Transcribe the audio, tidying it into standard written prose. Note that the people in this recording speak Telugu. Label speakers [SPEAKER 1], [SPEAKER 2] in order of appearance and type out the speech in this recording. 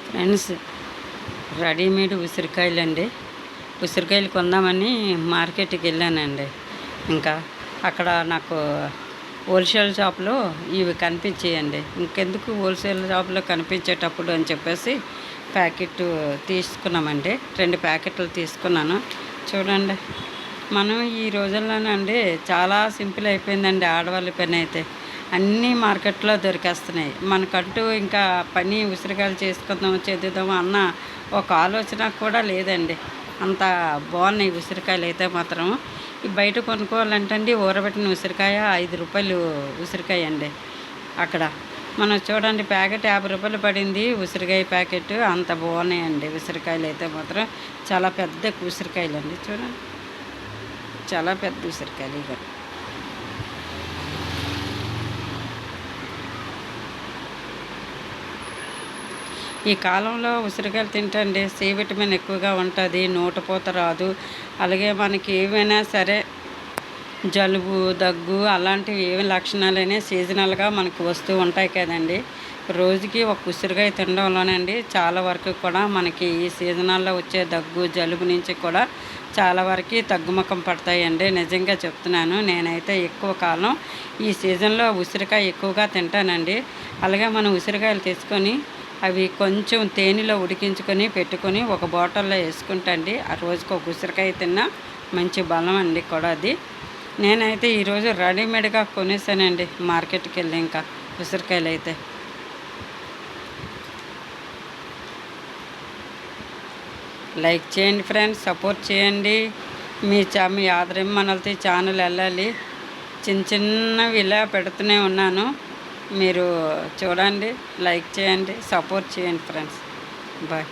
[SPEAKER 1] Friends, readymade ఉసిరికాయలండి. ఉసిరికాయలు కొందామని మార్కెట్కి వెళ్ళానండి. ఇంకా అక్కడ నాకు హోల్సేల్ షాప్లో ఇవి కనిపించాయండి. ఇంకెందుకు హోల్సేల్ షాప్లో కనిపించేటప్పుడు అని చెప్పేసి ప్యాకెట్ తీసుకున్నామండి. 2 ప్యాకెట్లు తీసుకున్నాను. చూడండి, మనం ఈ రోజుల్లోనండి చాలా సింపుల్ అయిపోయిందండి ఆడవాళ్ళ పని అయితే. అన్నీ మార్కెట్లో దొరికేస్తున్నాయి. మనకంటూ ఇంకా పని ఉసిరికాయలు చేసుకుందాం చేద్దాం అన్న ఒక ఆలోచన కూడా లేదండి. అంత బాగున్నాయి ఉసిరికాయలు అయితే మాత్రం. ఈ బయట కొనుక్కోవాలంటే అండి ఊరబెట్టిన ఉసిరికాయ రూ. 5 ఉసిరికాయ అండి. అక్కడ మనం చూడండి ప్యాకెట్ రూ. 50 పడింది ఉసిరికాయ ప్యాకెట్. అంత బాగున్నాయండి ఉసిరికాయలు అయితే మాత్రం. చాలా పెద్ద ఉసిరికాయలు అండి. చూడండి, చాలా పెద్ద ఉసిరికాయలు ఇవి. ఈ కాలంలో ఉసిరికాయలు తింటండి సి విటమిన్ ఎక్కువగా ఉంటుంది, నోటపోత రాదు. అలాగే మనకి ఏమైనా సరే జలుబు దగ్గు అలాంటివి ఏమి లక్షణాలైనా సీజనల్గా మనకు వస్తూ ఉంటాయి కదండి. రోజుకి ఒక ఉసిరికాయ తినడంలోనండి చాలా వరకు కూడా మనకి ఈ సీజనల్లో వచ్చే దగ్గు జలుబు నుంచి కూడా చాలా వరకు తగ్గుముఖం పడతాయండి. నిజంగా చెప్తున్నాను. నేనైతే ఎక్కువ కాలం ఈ సీజన్లో ఉసిరికాయ ఎక్కువగా తింటానండి. అలాగే మనం ఉసిరికాయలు తీసుకొని అవి కొంచెం తేనెలో ఉడికించుకొని పెట్టుకొని ఒక బాటిల్లో వేసుకుంటా అండి. ఆ రోజుకి ఒక ఉసిరికాయ తిన్నా మంచి బలం అండి కూడా అది. నేనైతే ఈరోజు రెడీమేడ్గా కొనేసానండి మార్కెట్కి వెళ్ళి. ఇంకా ఉసిరికాయలు అయితే లైక్ చేయండి ఫ్రెండ్స్, సపోర్ట్ చేయండి. మీ ఆదరమ్మనలతో ఛానల్ వెళ్ళాలి. చిన్నవి ఇలా పెడుతూనే ఉన్నాను. మీరు చూడండి, లైక్ చేయండి, సపోర్ట్ చేయండి ఫ్రెండ్స్. బాయ్.